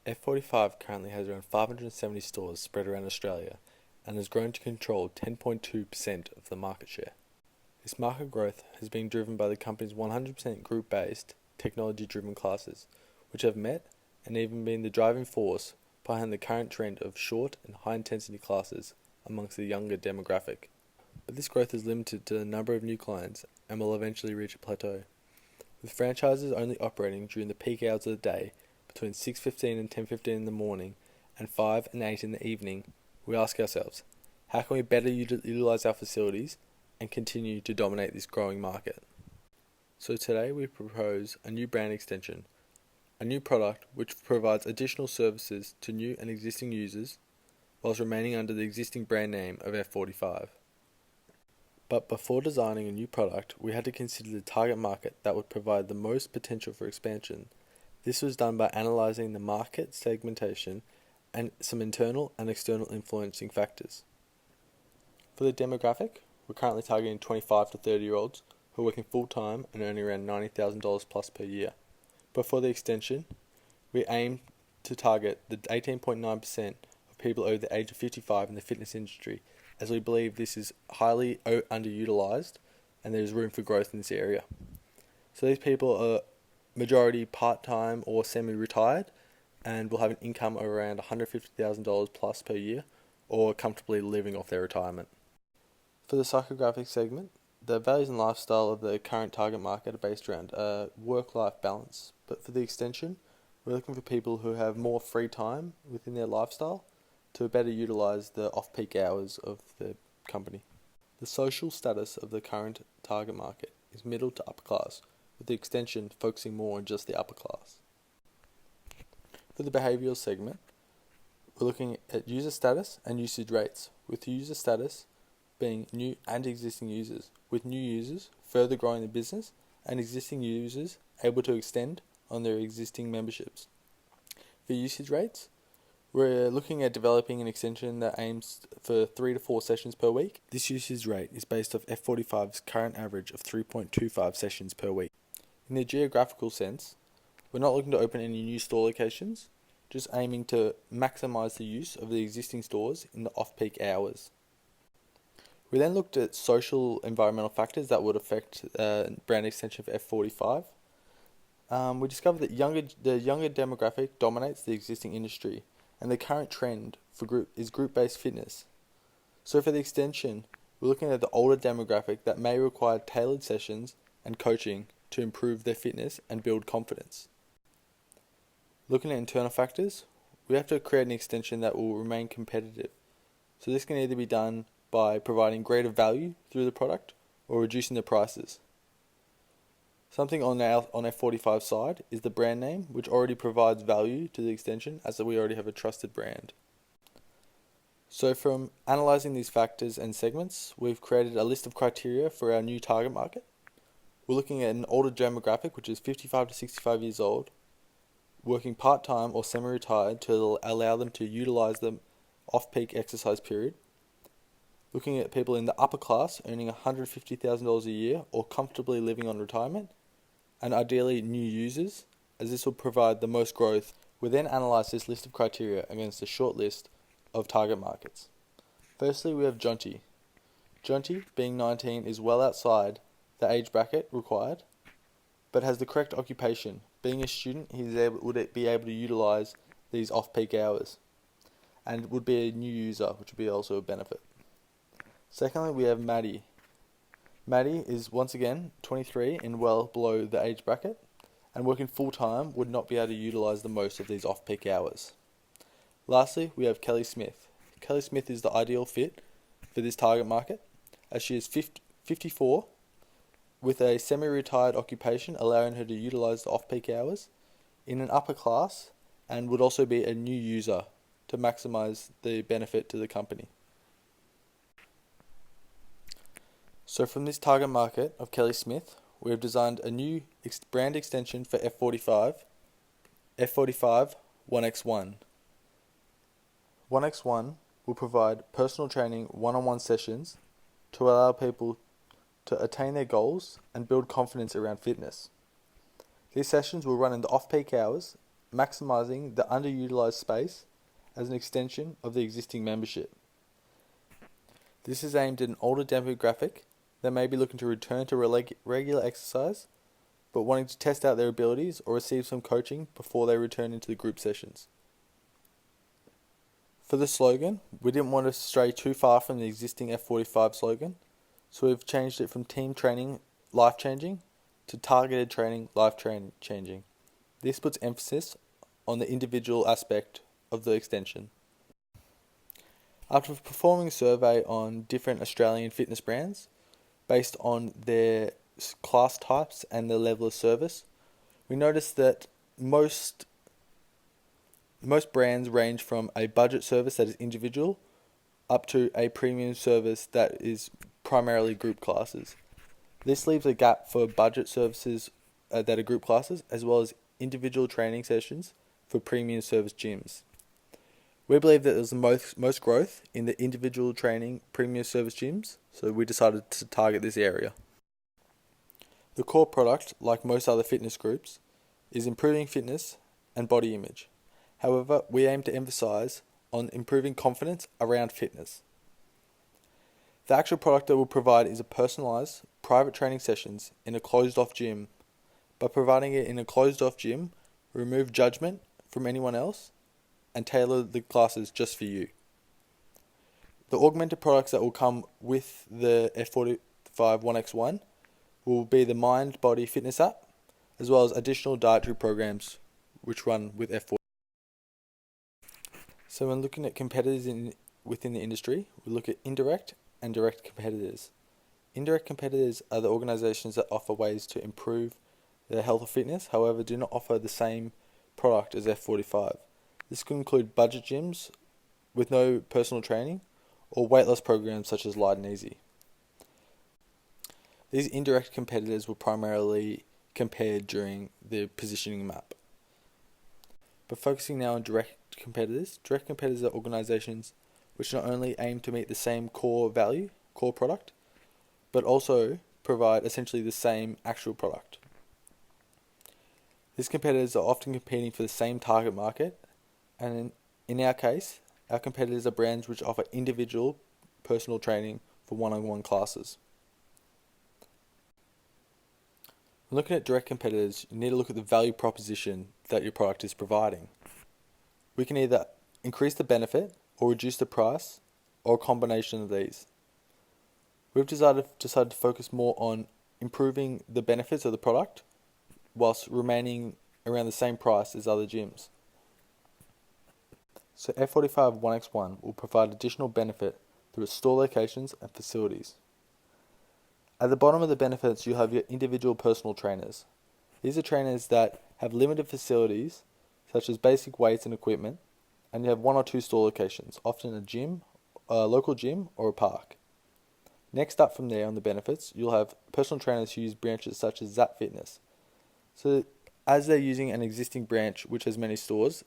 F45 currently has around 570 stores spread around Australia and has grown to control 10.2% of the market share. This market growth has been driven by the company's 100% group-based, technology-driven classes, which have met and even been the driving force behind the current trend of short and high-intensity classes amongst the younger demographic. But this growth is limited to the number of new clients and will eventually reach a plateau, with franchises only operating during the peak hours of the day between 6:15 and 10:15 in the morning and 5 and 8 in the evening. We ask ourselves, how can we better utilize our facilities and continue to dominate this growing market? So today we propose a new brand extension, a new product which provides additional services to new and existing users whilst remaining under the existing brand name of F45. But before designing a new product, we had to consider the target market that would provide the most potential for expansion. This was done by analysing the market segmentation and some internal and external influencing factors. For the demographic, we're currently targeting 25 to 30-year-olds who are working full-time and earning around $90,000 plus per year. But for the extension, we aim to target the 18.9% of people over the age of 55 in the fitness industry, as we believe this is highly underutilised and there is room for growth in this area. So these people are majority part-time or semi-retired and will have an income of around $150,000 plus per year or comfortably living off their retirement. For the psychographic segment, the values and lifestyle of the current target market are based around work-life balance, but for the extension, we're looking for people who have more free time within their lifestyle to better utilise the off-peak hours of the company. The social status of the current target market is middle to upper class, with the extension focusing more on just the upper class. For the behavioural segment, we're looking at user status and usage rates, with user status being new and existing users, with new users further growing the business and existing users able to extend on their existing memberships. For usage rates, we're looking at developing an extension that aims for 3 to 4 sessions per week. This usage rate is based off F45's current average of 3.25 sessions per week. In the geographical sense, we're not looking to open any new store locations, just aiming to maximise the use of the existing stores in the off-peak hours. We then looked at social environmental factors that would affect brand extension for F45. We discovered that the younger demographic dominates the existing industry, and the current trend for group-based fitness. So for the extension, we're looking at the older demographic that may require tailored sessions and coaching to improve their fitness and build confidence. Looking at internal factors, we have to create an extension that will remain competitive. So this can either be done by providing greater value through the product or reducing the prices. Something on F45 side is the brand name, which already provides value to the extension as we already have a trusted brand. So from analysing these factors and segments, we've created a list of criteria for our new target market. We're looking at an older demographic, which is 55 to 65 years old, working part-time or semi-retired to allow them to utilise the off-peak exercise period. Looking at people in the upper class earning $150,000 a year or comfortably living on retirement, and ideally new users, as this will provide the most growth. We then analyse this list of criteria against a short list of target markets. Firstly, we have Jonty. Jonty, being 19, is well outside the age bracket required, but has the correct occupation. Being a student, would be able to utilise these off-peak hours, and would be a new user, which would be also a benefit. Secondly, we have Maddie. Maddie is once again 23 and well below the age bracket, and working full-time would not be able to utilise the most of these off-peak hours. Lastly, we have Kelly Smith. Kelly Smith is the ideal fit for this target market, as she is 54 with a semi-retired occupation, allowing her to utilise the off-peak hours in an upper class, and would also be a new user to maximise the benefit to the company. So from this target market of Kelly Smith, we have designed a new brand extension for F45, F45 1x1. 1x1 will provide personal training one-on-one sessions to allow people to attain their goals and build confidence around fitness. These sessions will run in the off-peak hours, maximising the underutilised space as an extension of the existing membership. This is aimed at an older demographic that may be looking to return to regular exercise, but wanting to test out their abilities or receive some coaching before they return into the group sessions. For the slogan, we didn't want to stray too far from the existing F45 slogan, so we've changed it from team training life-changing to targeted training life-changing. This puts emphasis on the individual aspect of the extension. After performing a survey on different Australian fitness brands, based on their class types and their level of service, we noticed that most brands range from a budget service that is individual up to a premium service that is primarily group classes. This leaves a gap for budget services that are group classes, as well as individual training sessions for premium service gyms. We believe that there's the most growth in the individual training premium service gyms, so we decided to target this area. The core product, like most other fitness groups, is improving fitness and body image. However, we aim to emphasize on improving confidence around fitness. The actual product that we'll provide is a personalized private training sessions in a closed-off gym. By providing it in a closed-off gym, remove judgment from anyone else and tailor the classes just for you. The augmented products that will come with the F45 1x1 will be the Mind Body Fitness app, as well as additional dietary programs which run with F45. So when looking at competitors within the industry, we look at indirect and direct competitors. Indirect competitors are the organisations that offer ways to improve their health or fitness, however do not offer the same product as F45. This could include budget gyms with no personal training or weight loss programs such as Light and Easy. These indirect competitors were primarily compared during the positioning map. But focusing now on direct competitors are organisations which not only aim to meet the same core product, but also provide essentially the same actual product. These competitors are often competing for the same target market, and in our case, our competitors are brands which offer individual personal training for one-on-one classes. When looking at direct competitors, you need to look at the value proposition that your product is providing. We can either increase the benefit or reduce the price, or a combination of these. We've decided to focus more on improving the benefits of the product whilst remaining around the same price as other gyms. So F45 1x1 will provide additional benefit through its store locations and facilities. At the bottom of the benefits, you have your individual personal trainers. These are trainers that have limited facilities, such as basic weights and equipment, and you have one or two store locations, often a gym, a local gym, or a park. Next up from there on the benefits, you'll have personal trainers who use branches such as Zap Fitness. So as they're using an existing branch which has many stores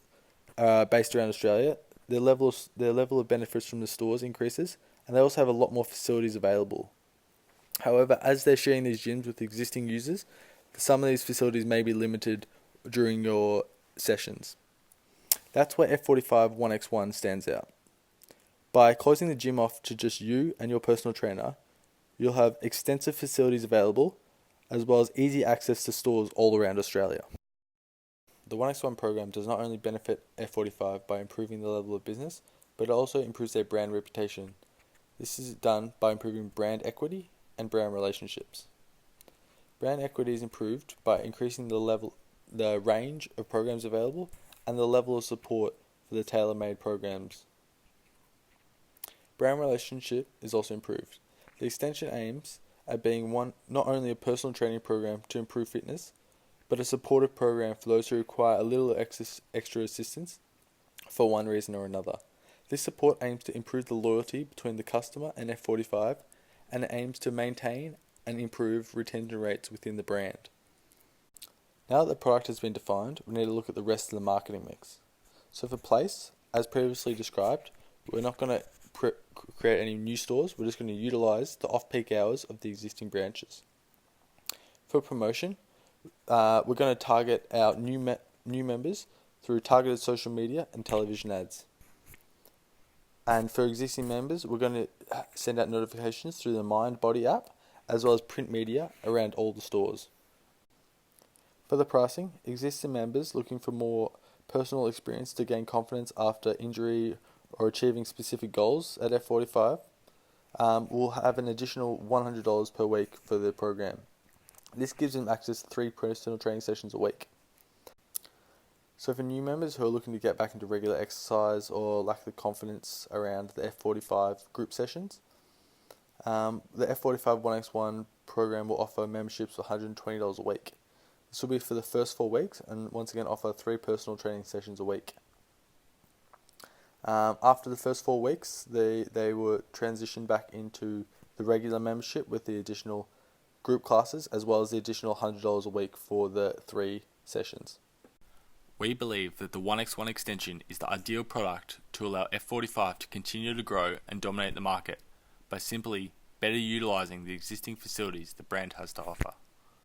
based around Australia, their level of benefits from the stores increases, and they also have a lot more facilities available. However, as they're sharing these gyms with existing users, some of these facilities may be limited during your sessions. That's where F45 1x1 stands out. By closing the gym off to just you and your personal trainer, you'll have extensive facilities available, as well as easy access to stores all around Australia. The 1x1 program does not only benefit F45 by improving the level of business, but it also improves their brand reputation. This is done by improving brand equity and brand relationships. Brand equity is improved by increasing the range of programs available and the level of support for the tailor-made programs. Brand relationship is also improved. The extension aims at being not only a personal training program to improve fitness, but a supportive program for those who require a little extra assistance for one reason or another. This support aims to improve the loyalty between the customer and F45, and it aims to maintain and improve retention rates within the brand. Now that the product has been defined, we need to look at the rest of the marketing mix. So for Place, as previously described, we're not going to create any new stores, we're just going to utilise the off-peak hours of the existing branches. For promotion, we're going to target our new members through targeted social media and television ads. And for existing members, we're going to send out notifications through the Mind Body app, as well as print media around all the stores. For the pricing, existing members looking for more personal experience to gain confidence after injury or achieving specific goals at F45 will have an additional $100 per week for the program. This gives them access to 3 personal training sessions a week. So for new members who are looking to get back into regular exercise or lack the confidence around the F45 group sessions, the F45 1x1 program will offer memberships of $120 a week. This will be for the first 4 weeks and once again offer 3 personal training sessions a week. After the first 4 weeks, they were transitioned back into the regular membership with the additional group classes as well as the additional $100 a week for the 3 sessions. We believe that the 1x1 extension is the ideal product to allow F45 to continue to grow and dominate the market by simply better utilising the existing facilities the brand has to offer.